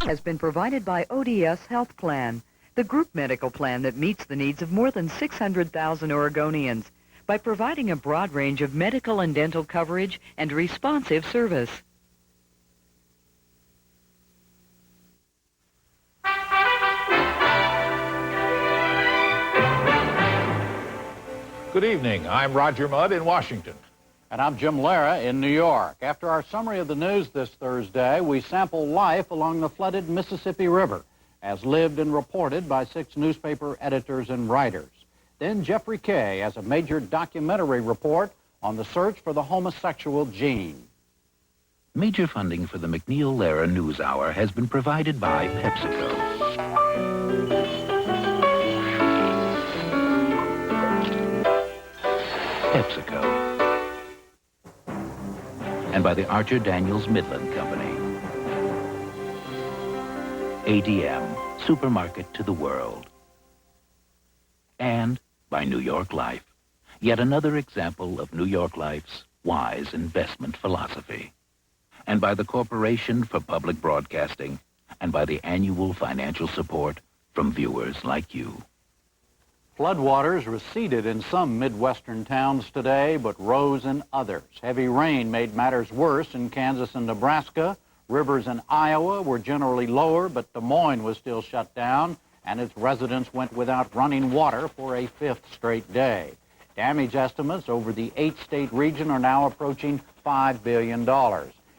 has been provided by ODS Health Plan, the group medical plan that meets the needs of more than 600,000 Oregonians by providing a broad range of medical and dental coverage and responsive service. Good evening. I'm Roger Mudd in Washington. And I'm Jim Lehrer in New York. After our summary of the news this Thursday, we sample life along the flooded Mississippi River, as lived and reported by 6 newspaper editors and writers. Then Jeffrey Kay has a major documentary report on the search for the homosexual gene. Major funding for the MacNeil Lehrer NewsHour has been provided by PepsiCo. And by the Archer Daniels Midland Company. ADM, supermarket to the world. And by New York Life, yet another example of New York Life's wise investment philosophy. And by the Corporation for Public Broadcasting, and by the annual financial support from viewers like you. Floodwaters receded in some Midwestern towns today, but rose in others. Heavy rain made matters worse in Kansas and Nebraska. Rivers in Iowa were generally lower, but Des Moines was still shut down, and its residents went without running water for a 5th straight day. Damage estimates over the 8-state region are now approaching $5 billion.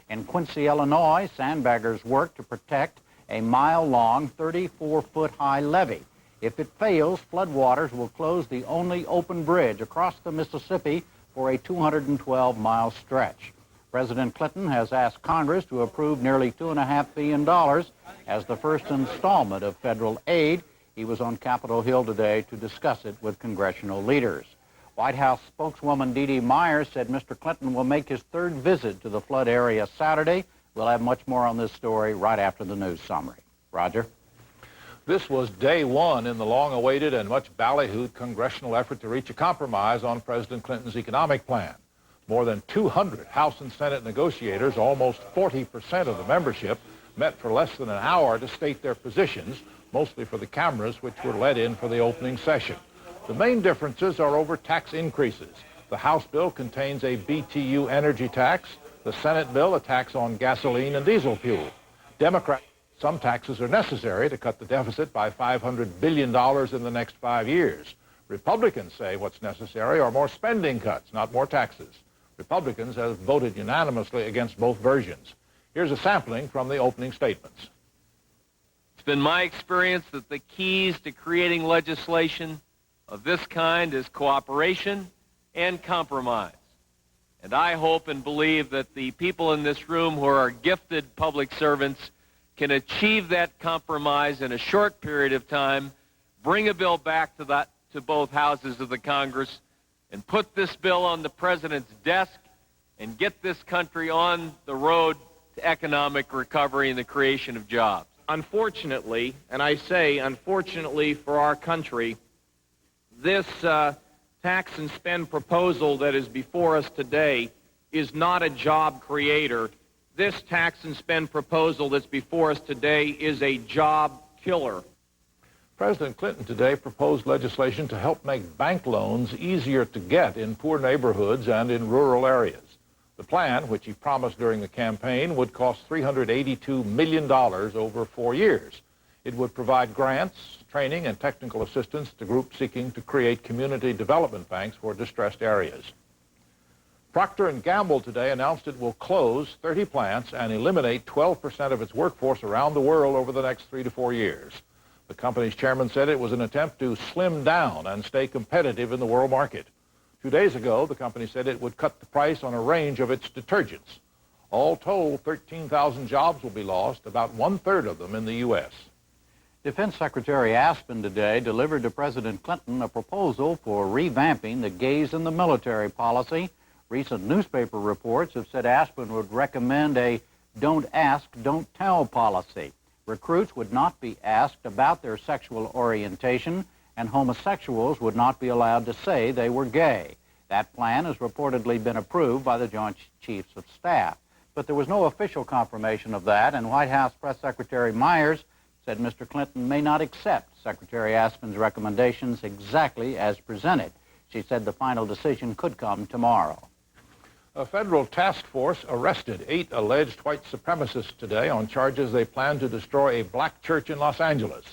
In Quincy, Illinois, sandbaggers work to protect a mile-long, 34-foot-high levee. If it fails, floodwaters will close the only open bridge across the Mississippi for a 212-mile stretch. President Clinton has asked Congress to approve nearly $2.5 billion as the first installment of federal aid. He was on Capitol Hill today to discuss it with congressional leaders. White House spokeswoman Dee Dee Myers said Mr. Clinton will make his 3rd visit to the flood area Saturday. We'll have much more on this story right after the news summary. Roger? This was day 1 in the long-awaited and much ballyhooed congressional effort to reach a compromise on President Clinton's economic plan. More than 200 House and Senate negotiators, almost 40% of the membership, met for less than an hour to state their positions, mostly for the cameras which were let in for the opening session. The main differences are over tax increases. The House bill contains a BTU energy tax. The Senate bill, a tax on gasoline and diesel fuel. Democrats, some taxes are necessary to cut the deficit by $500 billion in the next 5 years. Republicans say what's necessary are more spending cuts, not more taxes. Republicans have voted unanimously against both versions. Here's a sampling from the opening statements. It's been my experience that the keys to creating legislation of this kind is cooperation and compromise. And I hope and believe that the people in this room who are gifted public servants can achieve that compromise in a short period of time, bring a bill back to both houses of the Congress, and put this bill on the president's desk and get this country on the road to economic recovery and the creation of jobs. Unfortunately, and I say unfortunately for our country, this tax and spend proposal that is before us today is not a job creator. This tax and spend proposal that's before us today is a job killer. President Clinton today proposed legislation to help make bank loans easier to get in poor neighborhoods and in rural areas. The plan, which he promised during the campaign, would cost $382 million over 4 years. It would provide grants, training, and technical assistance to groups seeking to create community development banks for distressed areas. Procter & Gamble today announced it will close 30 plants and eliminate 12% of its workforce around the world over the next 3 to 4 years. The company's chairman said it was an attempt to slim down and stay competitive in the world market. 2 days ago, the company said it would cut the price on a range of its detergents. All told, 13,000 jobs will be lost, about 1/3 of them in the U.S. Defense Secretary Aspen today delivered to President Clinton a proposal for revamping the gays in the military policy. Recent newspaper reports have said Aspen would recommend a don't ask, don't tell policy. Recruits would not be asked about their sexual orientation, and homosexuals would not be allowed to say they were gay. That plan has reportedly been approved by the Joint Chiefs of Staff. but there was no official confirmation of that, and White House Press Secretary Myers said Mr. Clinton may not accept Secretary Aspen's recommendations exactly as presented. She said the final decision could come tomorrow. A federal task force arrested 8 alleged white supremacists today on charges they plan to destroy a black church in Los Angeles.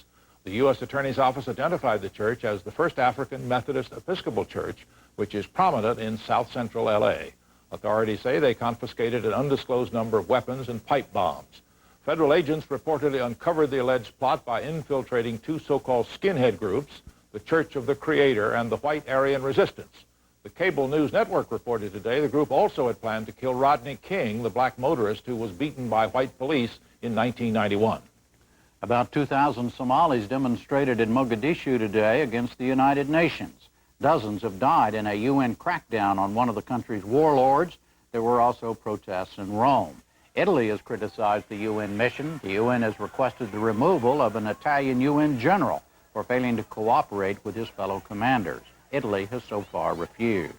The U.S. Attorney's Office identified the church as the First African Methodist Episcopal Church, which is prominent in South Central L.A. Authorities say they confiscated an undisclosed number of weapons and pipe bombs. Federal agents reportedly uncovered the alleged plot by infiltrating 2 so-called skinhead groups, the Church of the Creator and the White Aryan Resistance. The cable news network reported today the group also had planned to kill Rodney King, the black motorist who was beaten by white police in 1991. About 2,000 Somalis demonstrated in Mogadishu today against the United Nations. Dozens have died in a UN crackdown on one of the country's warlords. There were also protests in Rome. Italy has criticized the UN mission. The UN has requested the removal of an Italian UN general for failing to cooperate with his fellow commanders. Italy has so far refused.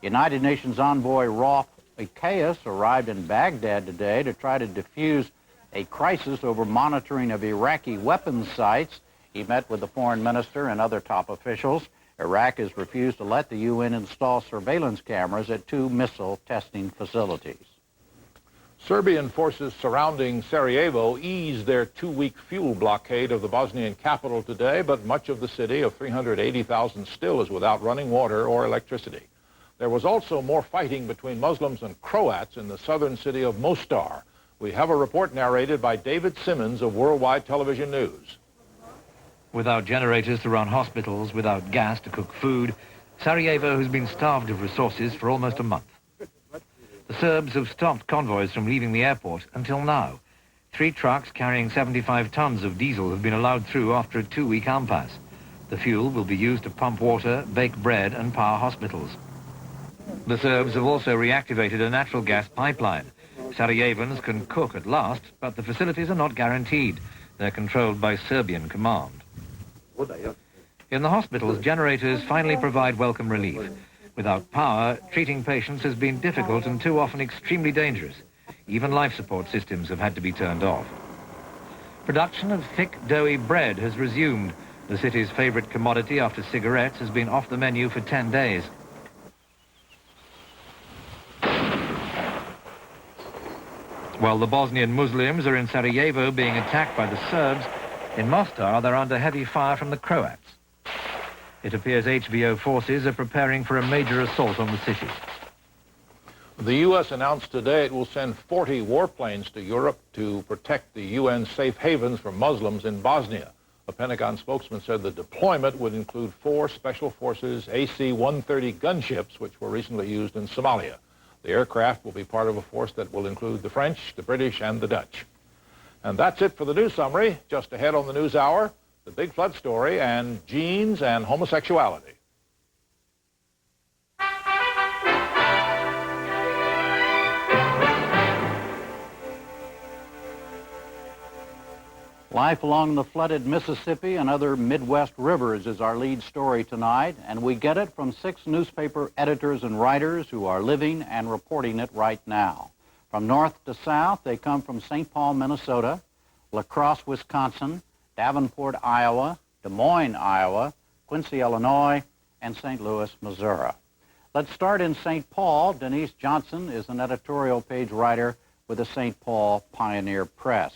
United Nations envoy Rolf Ekéus arrived in Baghdad today to try to defuse a crisis over monitoring of Iraqi weapons sites. He met with the foreign minister and other top officials. Iraq has refused to let the UN install surveillance cameras at 2 missile testing facilities. Serbian forces surrounding Sarajevo eased their 2-week fuel blockade of the Bosnian capital today, but much of the city of 380,000 still is without running water or electricity. There was also more fighting between Muslims and Croats in the southern city of Mostar. We have a report narrated by David Simmons of Worldwide Television News. Without generators to run hospitals, without gas to cook food, Sarajevo has been starved of resources for almost a month. The Serbs have stopped convoys from leaving the airport until now. 3 trucks carrying 75 tons of diesel have been allowed through after a 2-week impasse. The fuel will be used to pump water, bake bread and power hospitals. The Serbs have also reactivated a natural gas pipeline. Sarajevans can cook at last, but the facilities are not guaranteed. They're controlled by Serbian command. In the hospitals, generators finally provide welcome relief. Without power, treating patients has been difficult and too often extremely dangerous. Even life support systems have had to be turned off. Production of thick, doughy bread has resumed. The city's favorite commodity after cigarettes has been off the menu for 10 days. While the Bosnian Muslims are in Sarajevo being attacked by the Serbs, in Mostar they're under heavy fire from the Croats. It appears HBO forces are preparing for a major assault on the city. The U.S. announced today it will send 40 warplanes to Europe to protect the UN safe havens for Muslims in Bosnia. A Pentagon spokesman said the deployment would include 4 Special Forces AC-130 gunships, which were recently used in Somalia. The aircraft will be part of a force that will include the French, the British, and the Dutch. And that's it for the news summary. Just ahead on the News Hour, the big flood story and genes and homosexuality. Life along the flooded Mississippi and other Midwest rivers is our lead story tonight, and we get it from 6 newspaper editors and writers who are living and reporting it right now. From north to south, they come from St. Paul, Minnesota, La Crosse, Wisconsin, Davenport, Iowa, Des Moines, Iowa, Quincy, Illinois, and St. Louis, Missouri. Let's start in St. Paul. Denise Johnson is an editorial page writer with the St. Paul Pioneer Press.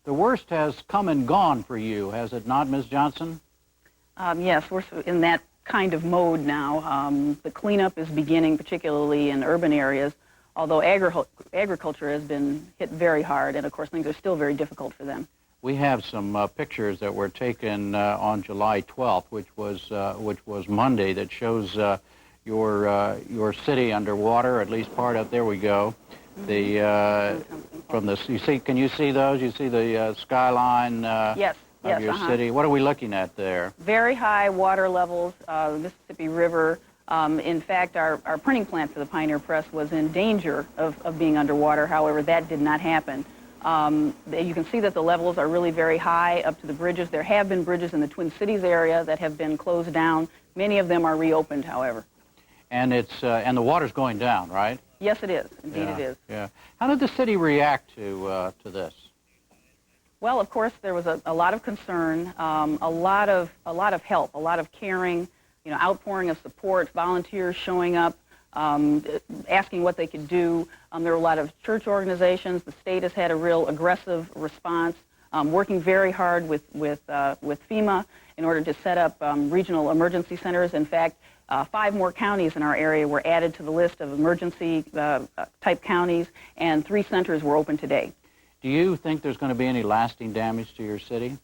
The worst has come and gone for you, has it not, Ms. Johnson? Yes, we're in that kind of mode now. The cleanup is beginning, particularly in urban areas, although agriculture has been hit very hard, and of course things are still very difficult for them. We have some pictures that were taken on July 12th, which was Monday, that shows your city underwater, at least part of. There we go. The from the can you see those? You see the skyline yes, of your city. What are we looking at there? Very high water levels, the Mississippi River. In fact, our printing plant for the Pioneer Press was in danger of being underwater. However, that did not happen. You can see that the levels are really very high up to the bridges. There have been bridges in the Twin Cities area that have been closed down. Many of them are reopened, however. And it's and the water's going down, right? Yes, it is. Indeed, it is. Yeah. How did the city react to this? Well, of course, there was a lot of concern, a lot of help, a lot of caring, outpouring of support, volunteers showing up, asking what they could do. There were a lot of church organizations. The state has had a real aggressive response, working very hard with FEMA in order to set up regional emergency centers. In fact, 5 more counties in our area were added to the list of emergency type counties, and 3 centers were open today. Do you think there's going to be any lasting damage to your city?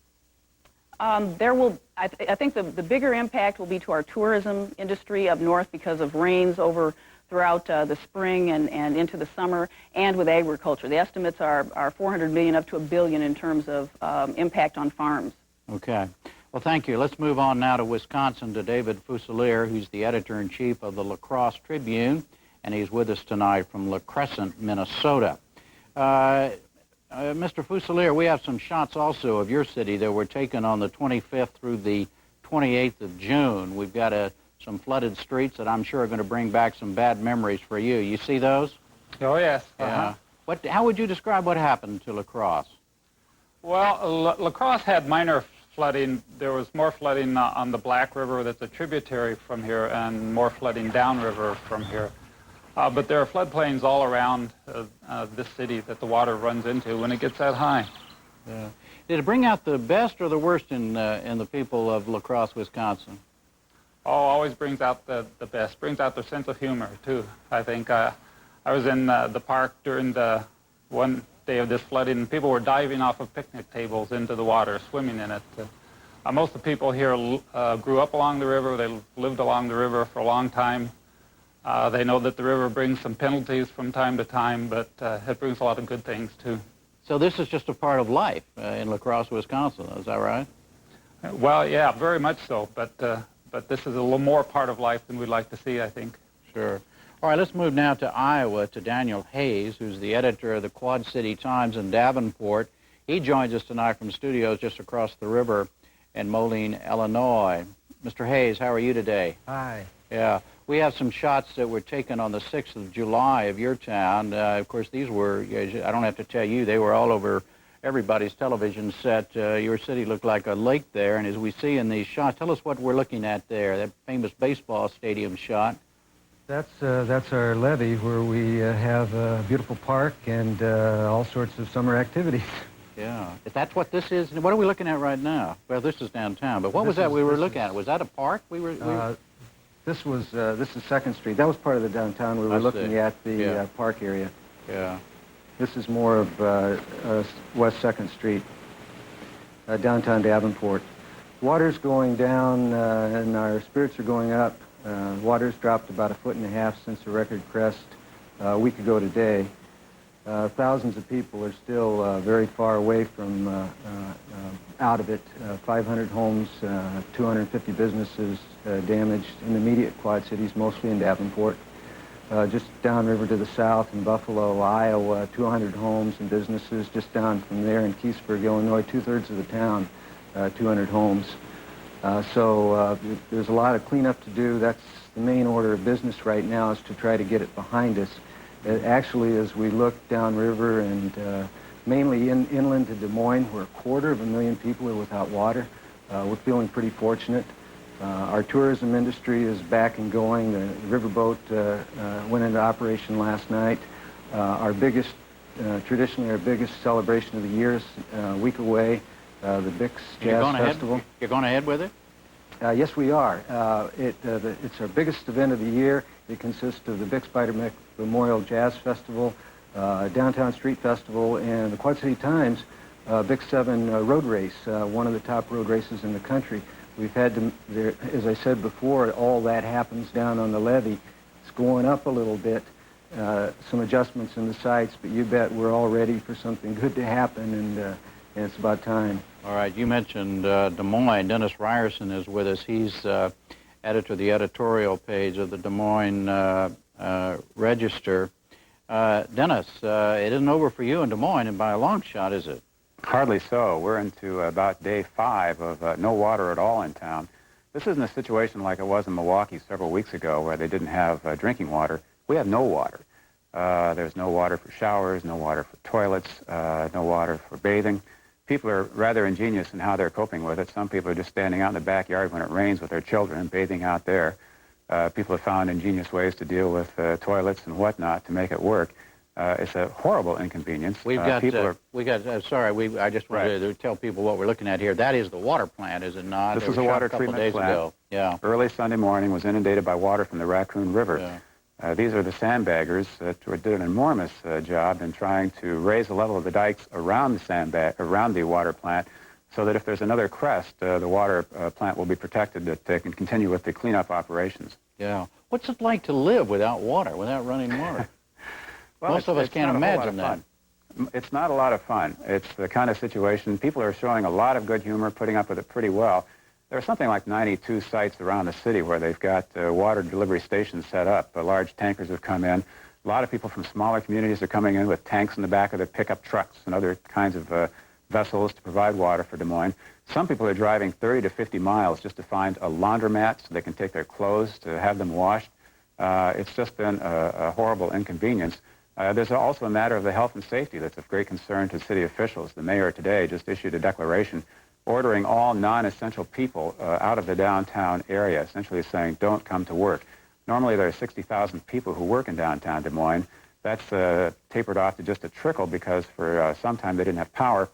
There will. I think the bigger impact will be to our tourism industry up north because of rains throughout the spring and into the summer, and with agriculture. The estimates are $400 million up to $1 billion in terms of impact on farms. Okay. Well, thank you. Let's move on now to Wisconsin, to David Fusilier, who's the editor-in-chief of the La Crosse Tribune, and he's with us tonight from La Crescent, Minnesota. Mr. Fusilier, we have some shots also of your city that were taken on the 25th through the 28th of June. We've got some flooded streets that I'm sure are going to bring back some bad memories for you. You see those? Oh, yes. Yeah. How would you describe what happened to La Crosse? Well, La Crosse had minor flooding. There was more flooding on the Black River that's a tributary from here, and more flooding downriver from here. But there are floodplains all around this city that the water runs into when it gets that high. Yeah. Did it bring out the best or the worst in the people of La Crosse, Wisconsin? Oh, always brings out the best. Brings out their sense of humor, too. I think I was in the park during the one day of this flooding, and people were diving off of picnic tables into the water, swimming in it. Most of the people here grew up along the river. They lived along the river for a long time. They know that the river brings some penalties from time to time, but it brings a lot of good things, too. So this is just a part of life in La Crosse, Wisconsin, is that right? Well, yeah, very much so, but this is a little more part of life than we'd like to see, I think. Sure. All right, let's move now to Iowa, to Daniel Hayes, who's the editor of the Quad City Times in Davenport. He joins us tonight from studios just across the river in Moline, Illinois. Mr. Hayes, how are you today? Hi. Yeah. We have some shots that were taken on the 6th of July of your town. Of course, these were, I don't have to tell you, they were all over everybody's television set. Your city looked like a lake there, and as we see in these shots, tell us what we're looking at there, that famous baseball stadium shot. That's our levee where we have a beautiful park and all sorts of summer activities. Yeah. If that's what this is, what are we looking at right now? Well, this is downtown, but what was that we were looking at? Was that a park? This is 2nd Street. That was part of the downtown. We were looking at the park area. Yeah. This is more of West 2nd Street, downtown Davenport. Water's going down and our spirits are going up. Water's dropped about 1.5 feet since the record crest a week ago today. Thousands of people are still very far away from out of it. 500 homes, 250 businesses damaged in the immediate Quad Cities, mostly in Davenport. Just downriver to the south in Buffalo, Iowa, 200 homes and businesses. Just down from there in Keithsburg, Illinois, 2/3 of the town, 200 homes. So there's a lot of cleanup to do. That's the main order of business right now, is to try to get it behind us. Actually, as we look downriver and mainly inland to Des Moines, where 250,000 people are without water, we're feeling pretty fortunate. Our tourism industry is back and going. The riverboat went into operation last night. Traditionally our biggest celebration of the year is a week away, the Bix Jazz Festival. You're going ahead with it? Yes, we are. It's our biggest event of the year. It consists of the Bix Beiderbecke Memorial Jazz Festival, Downtown Street Festival, and the Quad City Times Bix 7 road race, one of the top road races in the country. We've had to, as I said before, all that happens down on the levee. It's going up a little bit, some adjustments in the sights, but you bet we're all ready for something good to happen, and it's about time. All right, you mentioned Des Moines. Dennis Ryerson is with us. He's editor of the editorial page of the Des Moines Register. Dennis, it isn't over for you in Des Moines, and by a long shot, is it? Hardly so. We're into about day 5 of no water at all in town. This isn't a situation like it was in Milwaukee several weeks ago where they didn't have drinking water. We have no water. There's no water for showers, no water for toilets, no water for bathing. People are rather ingenious in how they're coping with it. Some people are just standing out in the backyard when it rains with their children, bathing out there. People have found ingenious ways to deal with toilets and whatnot to make it work. It's a horrible inconvenience. I just wanted to tell people what we're looking at here. That is the water plant, is it not? This is a water treatment plant. Ago. Yeah. Early Sunday morning was inundated by water from the Raccoon River. Yeah. These are the sandbaggers that did an enormous job in trying to raise the level of the dikes around the water plant, so that if there's another crest, the water plant will be protected, that they can continue with the cleanup operations. Yeah. What's it like to live without water, without running water? Well, most of us can't imagine that. It's not a lot of fun. It's the kind of situation, people are showing a lot of good humor, putting up with it pretty well. There are something like 92 sites around the city where they've got water delivery stations set up. Large tankers have come in. A lot of people from smaller communities are coming in with tanks in the back of their pickup trucks and other kinds of vessels to provide water for Des Moines. Some people are driving 30 to 50 miles just to find a laundromat so they can take their clothes to have them washed. It's just been a horrible inconvenience. There's also a matter of the health and safety that's of great concern to city officials. The mayor today just issued a declaration ordering all non-essential people out of the downtown area, essentially saying don't come to work. Normally there are 60,000 people who work in downtown Des Moines. That's tapered off to just a trickle because for some time they didn't have power.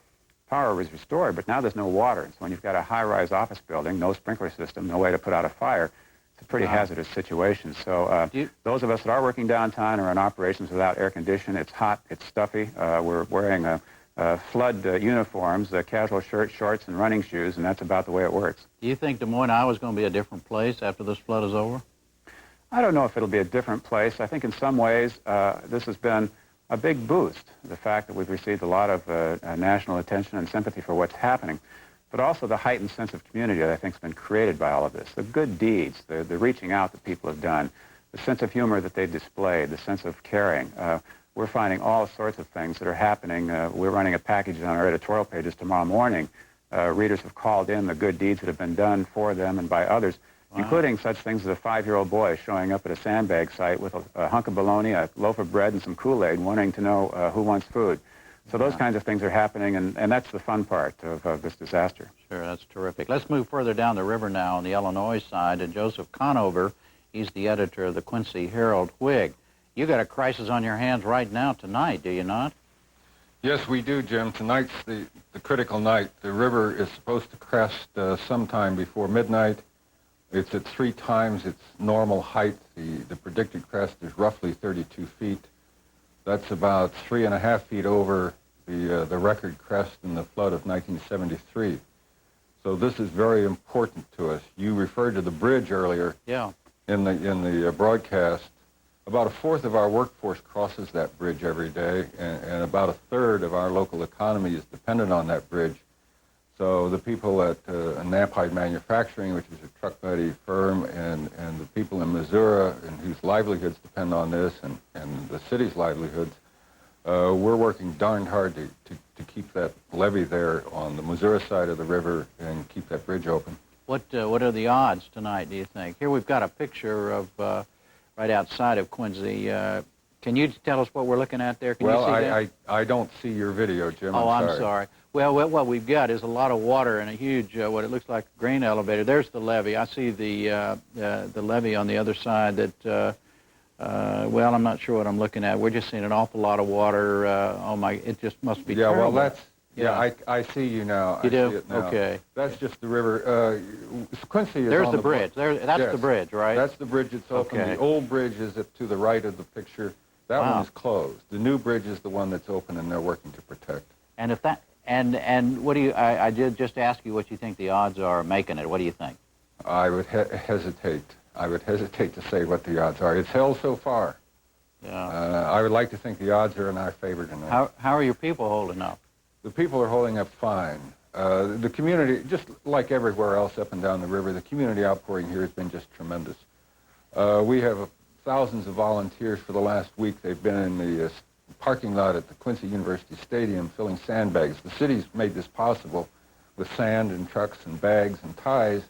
Power was restored, but now there's no water. So when you've got a high-rise office building, no sprinkler system, no way to put out a fire, it's a pretty hazardous situation. So those of us that are working downtown are in operations without air conditioning. It's hot, it's stuffy. We're wearing flood uniforms, casual shirts, shorts, and running shoes, and that's about the way it works. Do you think Des Moines, Iowa is going to be a different place after this flood is over? I don't know if it'll be a different place. I think in some ways this has been a big boost, the fact that we've received a lot of national attention and sympathy for what's happening, but also the heightened sense of community that I think has been created by all of this. The good deeds, the reaching out that people have done, the sense of humor that they've displayed, the sense of caring. We're finding all sorts of things that are happening. We're running a package on our editorial pages tomorrow morning. Readers have called in the good deeds that have been done for them and by others, including such things as a 5-year-old boy showing up at a sandbag site with a hunk of bologna, a loaf of bread, and some Kool-Aid, wanting to know who wants food. So those kinds of things are happening, and that's the fun part of this disaster. Sure, that's terrific. Let's move further down the river now on the Illinois side to Joseph Conover. He's the editor of the Quincy Herald-Whig. You got a crisis on your hands right now tonight, do you not? Yes, we do, Jim. Tonight's the critical night. The river is supposed to crest sometime before midnight. It's at 3 times its normal height. The predicted crest is roughly 32 feet. That's about 3.5 feet over the record crest in the flood of 1973. So this is very important to us. You referred to the bridge earlier. Yeah. In the broadcast. About 1/4 of our workforce crosses that bridge every day, and about 1/3 of our local economy is dependent on that bridge. So the people at Knapheide Manufacturing, which is a truck body firm, and the people in Missouri, and whose livelihoods depend on this, and the city's livelihoods, we're working darn hard to keep that levee there on the Missouri side of the river and keep that bridge open. What are the odds tonight, do you think? Here we've got a picture of right outside of Quincy. Can you tell us what we're looking at there? Can you see that? I don't see your video, Jim. I'm sorry. Well, what we've got is a lot of water and a huge, what it looks like a grain elevator. There's the levee. I see the levee on the other side that, well, I'm not sure what I'm looking at. We're just seeing an awful lot of water. It just must be terrible. Well, that's, I see you now. You do? I see it now. Okay. That's just the river. Quincy is There's on the bridge. That's the bridge, right? That's the bridge itself. Okay. And the old bridge is to the right of the picture. That one is closed. The new bridge is the one that's open, and they're working to protect. And if that and what do you? I did just ask you what you think the odds are of making it. What do you think? I would hesitate. I would hesitate to say what the odds are. It's held so far. Yeah. I would like to think the odds are in our favor tonight. How are your people holding up? The people are holding up fine. The community, just like everywhere else up and down the river, the community outpouring here has been just tremendous. We have thousands of volunteers for the last week. They've been in the parking lot at the Quincy University Stadium filling sandbags. The city's made this possible with sand and trucks and bags and ties,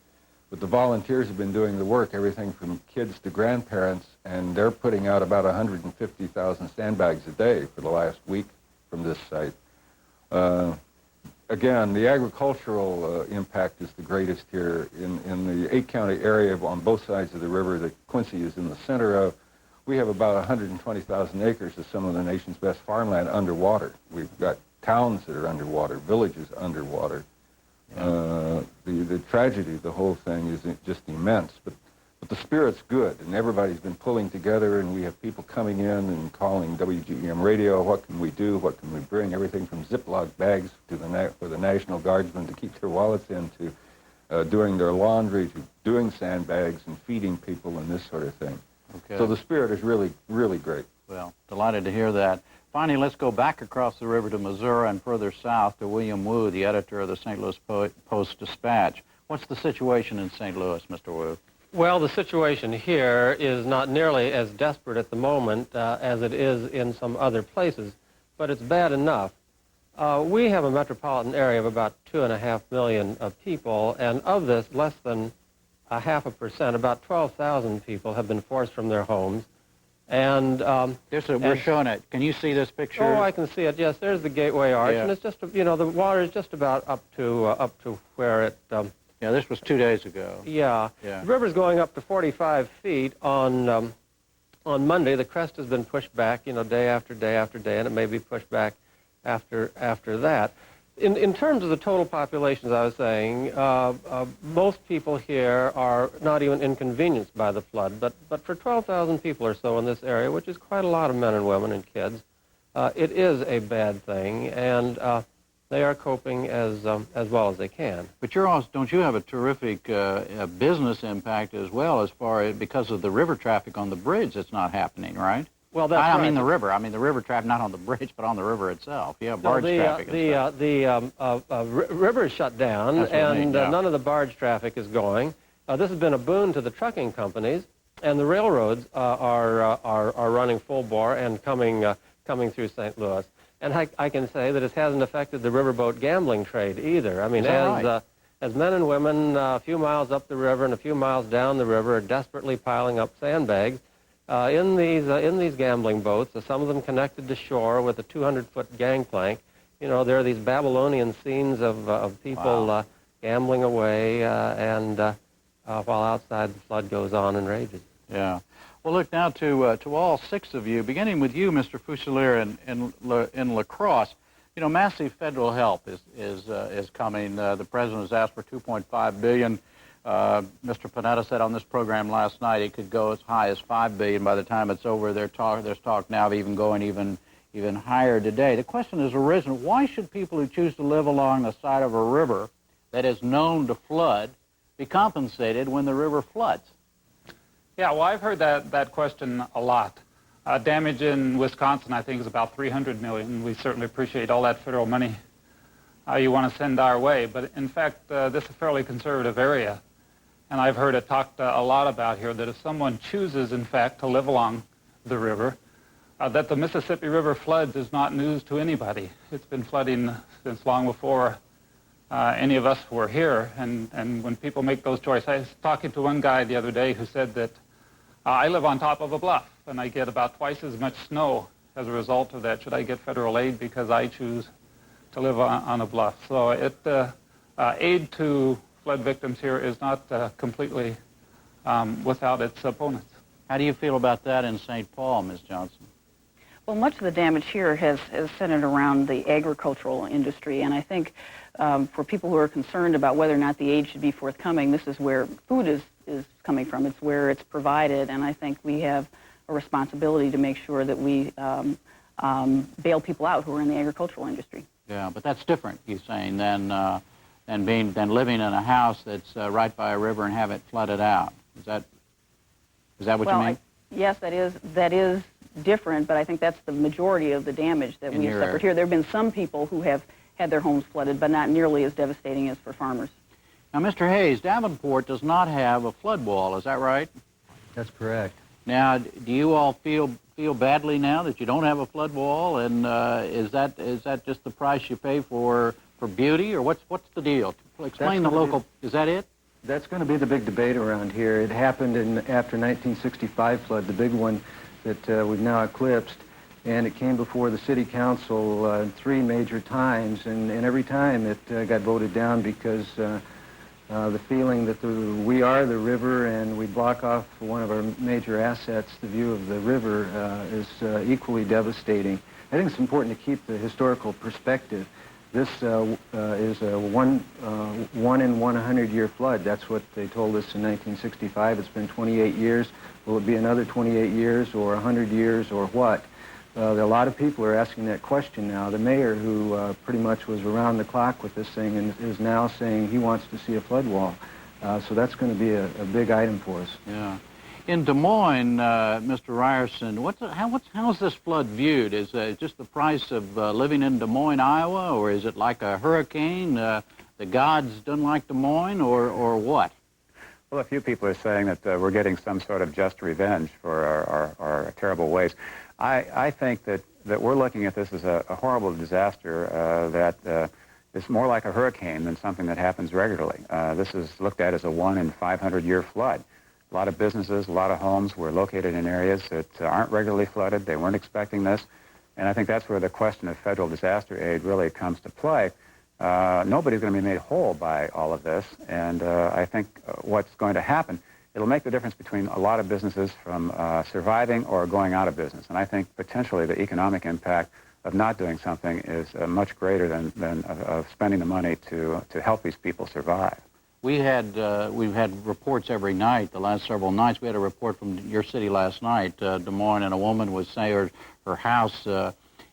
But the volunteers have been doing the work, everything from kids to grandparents, and they're putting out about 150,000 sandbags a day for the last week from this site. Again, the agricultural impact is the greatest here. In the 8-county area on both sides of the river that Quincy is in the center of, we have about 120,000 acres of some of the nation's best farmland underwater. We've got towns that are underwater, villages underwater. The tragedy of the whole thing is just immense, but the spirit's good, and everybody's been pulling together, and we have people coming in and calling WGEM radio, what can we do, what can we bring, everything from Ziploc bags to for the National Guardsmen to keep their wallets in, to doing their laundry, to doing sandbags and feeding people and this sort of thing. Okay. So the spirit is really, really great. Well, delighted to hear that. Finally, let's go back across the river to Missouri and further south to William Wu, the editor of the St. Louis Post-Dispatch. What's the situation in St. Louis, Mr. Wu? Well, the situation here is not nearly as desperate at the moment as it is in some other places, but it's bad enough. We have a metropolitan area of about 2.5 million of people, and of this, less than 0.5%, about 12,000 people have been forced from their homes. And we're showing it. Can you see this picture? Oh, I can see it. Yes, there's the Gateway Arch, yeah. And it's just, you know, the water is just about up to where it. Yeah, this was 2 days ago. Yeah. Yeah. The river's going up to 45 feet on Monday. The crest has been pushed back, you know, day after day after day, and it may be pushed back after that. In terms of the total population, as I was saying, most people here are not even inconvenienced by the flood, but for 12,000 people or so in this area, which is quite a lot of men and women and kids, it is a bad thing, and they are coping as well as they can. But don't you have a terrific business impact as well, as far as because of the river traffic on the bridge that's not happening, right? Well, that's right. I mean the river. I mean the river traffic, not on the bridge, but on the river itself. Yeah, barge traffic. The river is shut down, and none of the barge traffic is going. This has been a boon to the trucking companies, and the railroads are running full bore and coming through St. Louis. And I can say that it hasn't affected the riverboat gambling trade either. I mean, as men and women a few miles up the river and a few miles down the river are desperately piling up sandbags, in these gambling boats, some of them connected to shore with a 200-foot gangplank. You know, there are these Babylonian scenes of people gambling away, and while outside the flood goes on and rages. Yeah. Well, look now to all six of you, beginning with you, Mr. Fusilier in La Crosse. You know, massive federal help is coming. The president has asked for $2.5 billion. Mr. Panetta said on this program last night it could go as high as $5 billion by the time it's over. There's talk now of even going even higher today. The question has arisen: why should people who choose to live along the side of a river that is known to flood be compensated when the river floods? Yeah, well, I've heard that question a lot. Damage in Wisconsin, I think, is about $300 million. We certainly appreciate all that federal money you want to send our way. But in fact, this is a fairly conservative area. And I've heard it talked a lot about here that if someone chooses, in fact, to live along the river, that the Mississippi River floods is not news to anybody. It's been flooding since long before any of us were here. And when people make those choices, I was talking to one guy the other day who said that I live on top of a bluff, and I get about twice as much snow as a result of that. Should I get federal aid because I choose to live on a bluff? So aid to flood victims here is not completely without its opponents. How do you feel about that in St. Paul, Ms. Johnson? Well, much of the damage here has centered around the agricultural industry, and I think for people who are concerned about whether or not the aid should be forthcoming, this is where food is coming from. It's where it's provided, and I think we have a responsibility to make sure that we bail people out who are in the agricultural industry. Yeah, but that's different, you're saying, than living in a house that's right by a river and have it flooded out. Is that what you mean? Yes, that is different, but I think that's the majority of the damage that we have suffered here. There have been some people who have had their homes flooded, but not nearly as devastating as for farmers. Now, Mr. Hayes, Davenport does not have a flood wall, is that right? That's correct. Now, do you all feel badly now that you don't have a flood wall, and is that just the price you pay for beauty, or what's the deal? Explain the local. Is that it? That's going to be the big debate around here. It happened after 1965 flood, the big one that we've now eclipsed, and it came before the city council 3 major times, and every time it got voted down because the feeling that we are the river and we block off one of our major assets, the view of the river, is equally devastating. I think it's important to keep the historical perspective. This is a one in 100-year flood. That's what they told us in 1965. It's been 28 years. Will it be another 28 years or 100 years or what? A lot of people are asking that question now. The mayor, who pretty much was around the clock with this thing, and is now saying he wants to see a flood wall. So that's going to be a big item for us. Yeah. In Des Moines, Mr. Ryerson, how's this flood viewed? Is it just the price of living in Des Moines, Iowa, or is it like a hurricane? The gods don't like Des Moines, or what? Well, a few people are saying that we're getting some sort of just revenge for our terrible ways. I think that we're looking at this as a horrible disaster that is more like a hurricane than something that happens regularly. This is looked at as a 1 in 500-year flood. A lot of businesses, a lot of homes were located in areas that aren't regularly flooded. They weren't expecting this. And I think that's where the question of federal disaster aid really comes to play. Nobody's going to be made whole by all of this. And I think what's going to happen, it'll make the difference between a lot of businesses from surviving or going out of business. And I think potentially the economic impact of not doing something is much greater than of spending the money to help these people survive. We've had reports every night, the last several nights. We had a report from your city last night, Des Moines, and a woman was saying her house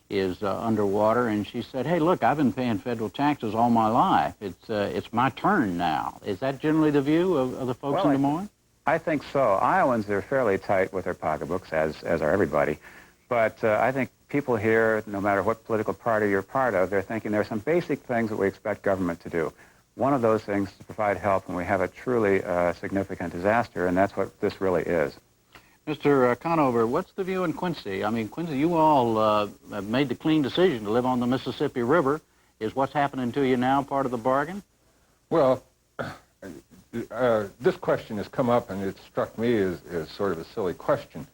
is underwater, and she said, hey, look, I've been paying federal taxes all my life. It's my turn now. Is that generally the view of the folks in Des Moines? I think so. Iowans are fairly tight with their pocketbooks, as are everybody. But I think people here, no matter what political party you're part of, they're thinking there are some basic things that we expect government to do. One of those things is to provide help when we have a truly significant disaster, and that's what this really is. Mr. Conover, what's the view in Quincy? I mean, Quincy, you all have made the clean decision to live on the Mississippi River. Is what's happening to you now part of the bargain? Well, this question has come up, and it struck me as sort of a silly question.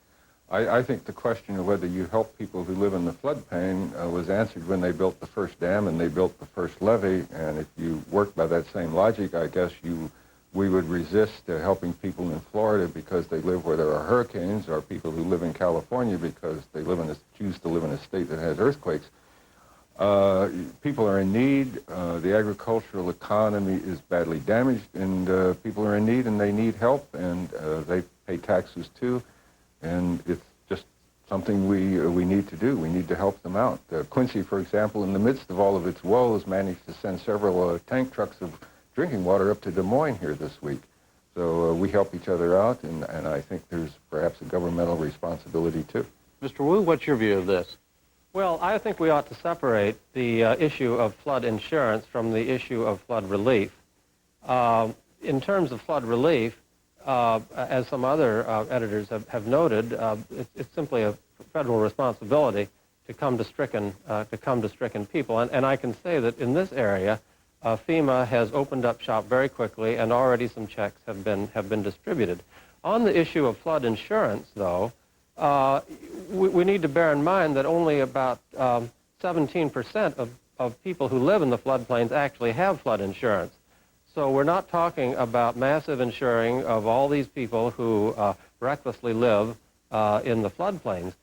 I think the question of whether you help people who live in the floodplain was answered when they built the first dam and they built the first levee. And if you work by that same logic, I guess we would resist helping people in Florida because they live where there are hurricanes, or people who live in California because they choose to live in a state that has earthquakes. People are in need. The agricultural economy is badly damaged, and people are in need, and they need help, and they pay taxes too. And it's just something we need to do. We need to help them out. Quincy, for example, in the midst of all of its woes, managed to send several tank trucks of drinking water up to Des Moines here this week. So we help each other out, and I think there's perhaps a governmental responsibility too. Mr. Wu, what's your view of this? Well, I think we ought to separate the issue of flood insurance from the issue of flood relief. In terms of flood relief, as some other editors have noted, it's simply a federal responsibility to come to stricken people. And I can say that in this area, FEMA has opened up shop very quickly, and already some checks have been distributed. On the issue of flood insurance, though, we need to bear in mind that only about 17% of people who live in the floodplains actually have flood insurance. So we're not talking about massive insuring of all these people who recklessly live in the floodplains.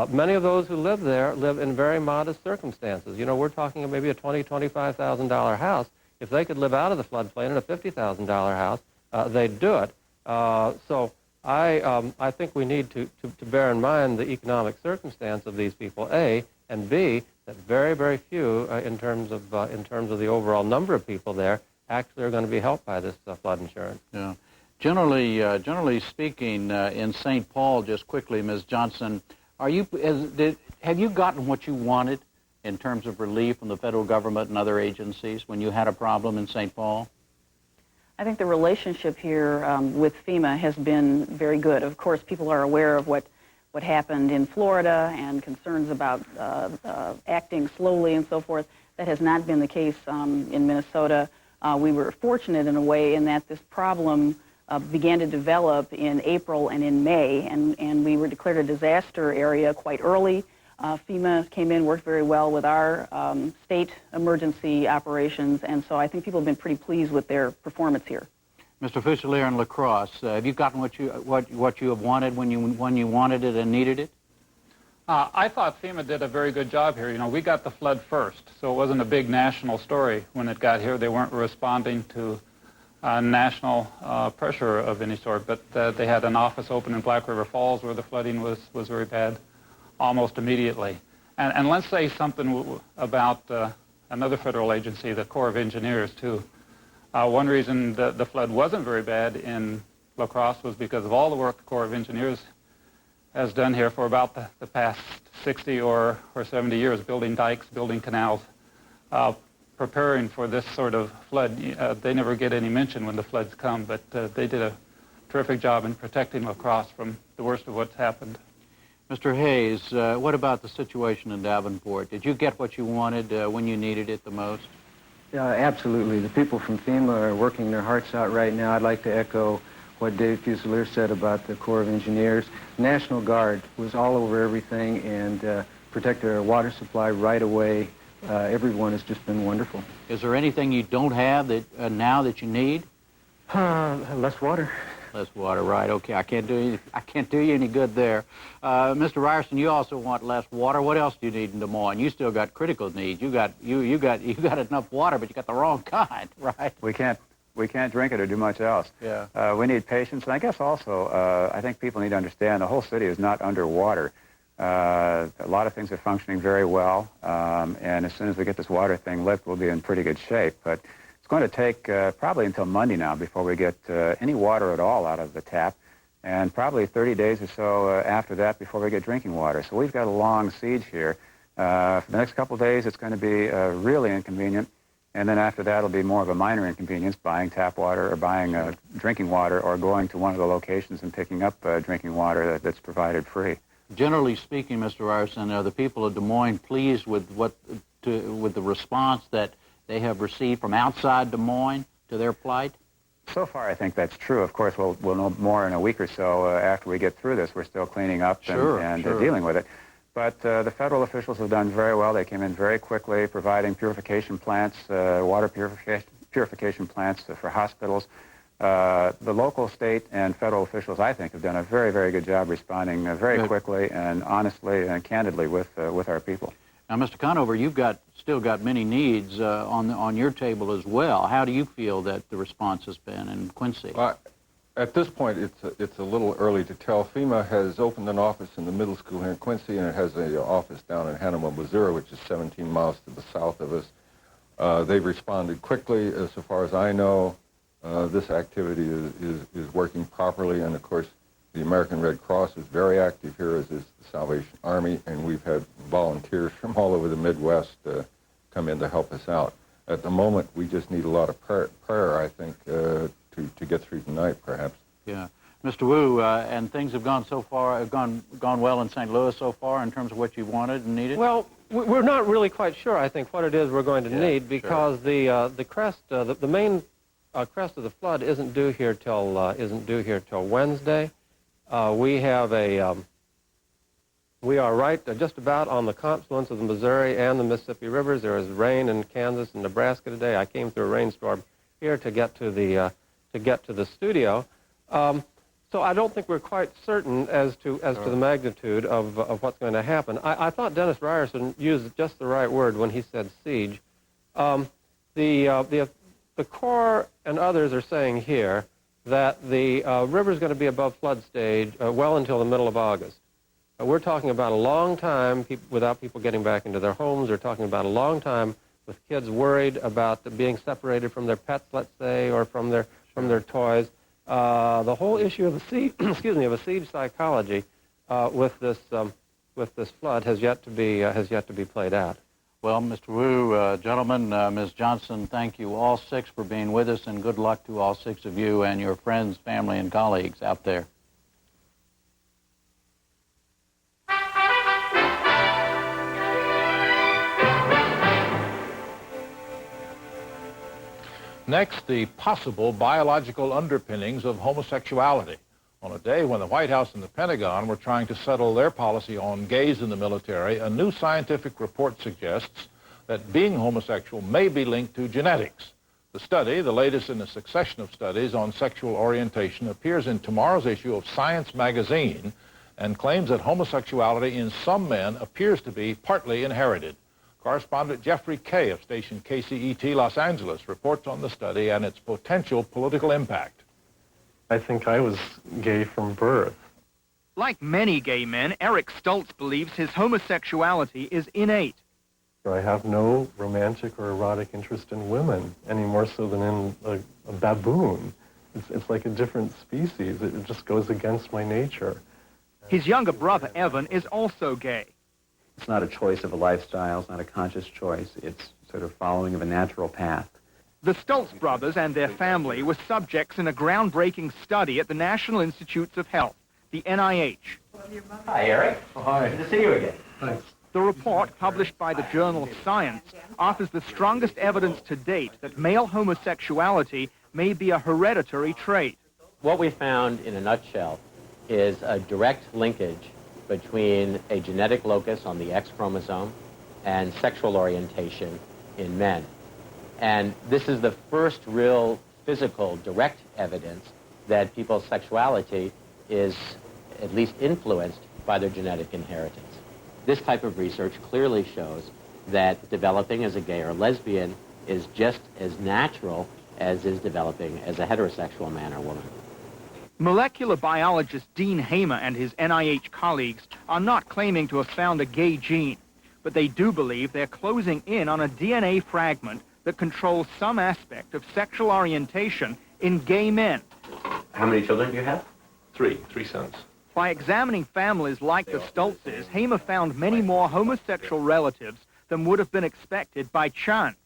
Many of those who live there live in very modest circumstances. You know, we're talking maybe a $20,000, $25,000 house. If they could live out of the floodplain in a $50,000 house, they'd do it. So I think we need to bear in mind the economic circumstance of these people, A, and B, that very, very few, in terms of the overall number of people there, actually are going to be helped by this flood insurance. Yeah. Generally speaking, in St. Paul, just quickly, Ms. Johnson, have you gotten what you wanted in terms of relief from the federal government and other agencies when you had a problem in St. Paul? I think the relationship here with FEMA has been very good. Of course, people are aware of what happened in Florida and concerns about acting slowly and so forth. That has not been the case in Minnesota. We were fortunate in a way in that this problem began to develop in April and in May, and we were declared a disaster area quite early. FEMA came in, worked very well with our state emergency operations, and so I think people have been pretty pleased with their performance here. Mr. Fusilier in La Crosse, have you gotten what you have wanted when you wanted it and needed it? I thought FEMA did a very good job here. You know, we got the flood first, so it wasn't a big national story when it got here. They weren't responding to national pressure of any sort, but they had an office open in Black River Falls where the flooding was very bad almost immediately. And let's say something about another federal agency, the Corps of Engineers, too. One reason the flood wasn't very bad in La Crosse was because of all the work the Corps of Engineers has done here for about the past 60 or 70 years, building dikes, building canals, preparing for this sort of flood. They never get any mention when the floods come, but they did a terrific job in protecting La Crosse from the worst of what's happened. Mr. Hayes, what about the situation in Davenport? Did you get what you wanted when you needed it the most? Absolutely. The people from FEMA are working their hearts out right now. I'd like to echo what Dave Fusilier said about the Corps of Engineers. National Guard was all over everything and protected our water supply right away. Everyone has just been wonderful. Is there anything you don't have that now that you need? Less water. Less water, right? Okay, I can't do you any good there. Mr. Ryerson, you also want less water. What else do you need in Des Moines? You still got critical needs. You got enough water, but you got the wrong kind, right? We can't drink it or do much else. Yeah. We need patience, and I guess also I think people need to understand the whole city is not underwater. A lot of things are functioning very well, and as soon as we get this water thing licked, we'll be in pretty good shape. But it's going to take probably until Monday now before we get any water at all out of the tap, and probably 30 days or so after that before we get drinking water. So we've got a long siege here. For the next couple of days, it's going to be really inconvenient, and then after that, it'll be more of a minor inconvenience, buying tap water or buying drinking water or going to one of the locations and picking up drinking water that's provided free. Generally speaking, Mr. Ryerson, are the people of Des Moines pleased with with the response that they have received from outside Des Moines to their plight? So far, I think that's true. Of course, we'll know more in a week or so after we get through this. We're still cleaning up and dealing with it. But the federal officials have done very well. They came in very quickly, providing purification plants, water purification plants for hospitals. The local, state, and federal officials, I think, have done a very, very good job responding very quickly and honestly and candidly with our people. Now, Mr. Conover, you've still got many needs on your table as well. How do you feel that the response has been in Quincy? At this point, it's a little early to tell. FEMA has opened an office in the middle school here in Quincy, and it has an office down in Hannibal, Missouri, which is 17 miles to the south of us. They've responded quickly. So far as I know, this activity is working properly, and of course, the American Red Cross is very active here, as is the Salvation Army, and we've had volunteers from all over the Midwest come in to help us out. At the moment, we just need a lot of prayer, I think, to get through tonight, perhaps. Yeah. Mr. Wu, and things have gone so far, gone well in St. Louis so far in terms of what you wanted and needed? Well, we're not really quite sure, I think, what it is we're going to need, because the crest, the main crest of the flood isn't due here till Wednesday. We are right just about on the confluence of the Missouri and the Mississippi rivers. There is rain in Kansas and Nebraska today. I came through a rainstorm here to get to the studio. So I don't think we're quite certain as to the magnitude of what's going to happen. I thought Dennis Ryerson used just the right word when he said siege. The Corps and others are saying here that the river is going to be above flood stage well until the middle of August. We're talking about a long time without people getting back into their homes. We're talking about a long time with kids worried about being separated from their pets, let's say, or from their toys. The whole issue of a siege, of a siege psychology with this flood has yet to be played out. Well, Mr. Wu, gentlemen, Ms. Johnson, thank you all six for being with us, and good luck to all six of you and your friends, family, and colleagues out there. Next, the possible biological underpinnings of homosexuality. On a day when the White House and the Pentagon were trying to settle their policy on gays in the military, a new scientific report suggests that being homosexual may be linked to genetics. The study, the latest in a succession of studies on sexual orientation, appears in tomorrow's issue of Science magazine and claims that homosexuality in some men appears to be partly inherited. Correspondent Jeffrey Kay of station KCET Los Angeles reports on the study and its potential political impact. I think I was gay from birth. Like many gay men, Eric Stoltz believes his homosexuality is innate. I have no romantic or erotic interest in women, any more so than in a baboon. It's like a different species. It just goes against my nature. His younger brother, Evan, is also gay. It's not a choice of a lifestyle. It's not a conscious choice. It's sort of following of a natural path. The Stoltz brothers and their family were subjects in a groundbreaking study at the National Institutes of Health, the NIH. Hi, Eric. Oh, hi. Good to see you again. Thanks. The report, published by the journal Science, offers the strongest evidence to date that male homosexuality may be a hereditary trait. What we found, in a nutshell, is a direct linkage between a genetic locus on the X chromosome and sexual orientation in men. And this is the first real physical, direct evidence that people's sexuality is at least influenced by their genetic inheritance. This type of research clearly shows that developing as a gay or lesbian is just as natural as is developing as a heterosexual man or woman. Molecular biologist Dean Hamer and his NIH colleagues are not claiming to have found a gay gene, but they do believe they're closing in on a DNA fragment that controls some aspect of sexual orientation in gay men. How many children do you have? Three sons. By examining families like the Stoltzes, Hamer found many more homosexual relatives than would have been expected by chance.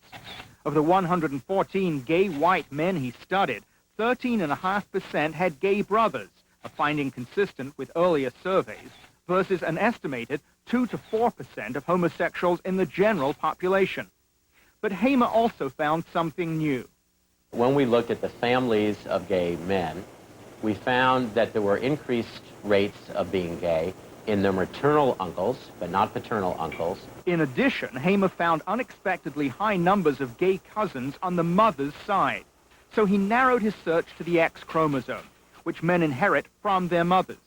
Of the 114 gay white men he studied, 13.5% had gay brothers, a finding consistent with earlier surveys, versus an estimated 2 to 4% of homosexuals in the general population. But Hamer also found something new. When we looked at the families of gay men, we found that there were increased rates of being gay in their maternal uncles, but not paternal uncles. In addition, Hamer found unexpectedly high numbers of gay cousins on the mother's side. So he narrowed his search to the X chromosome, which men inherit from their mothers.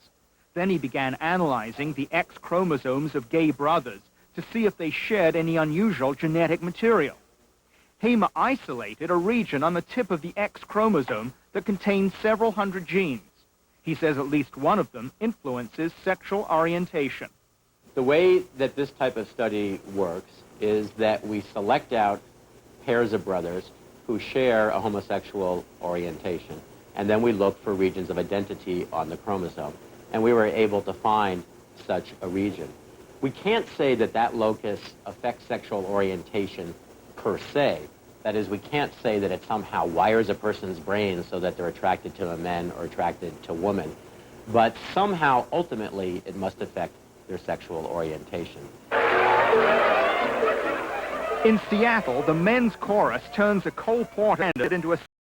Then he began analyzing the X chromosomes of gay brothers to see if they shared any unusual genetic material. Hamer isolated a region on the tip of the X chromosome that contains several hundred genes. He says at least one of them influences sexual orientation. The way that this type of study works is that we select out pairs of brothers who share a homosexual orientation, and then we look for regions of identity on the chromosome, and we were able to find such a region. We can't say that that locus affects sexual orientation per se. That is, we can't say that it somehow wires a person's brain so that they're attracted to a man or attracted to women, but somehow, ultimately, it must affect their sexual orientation. In Seattle, the men's chorus turns a Cole Porter into a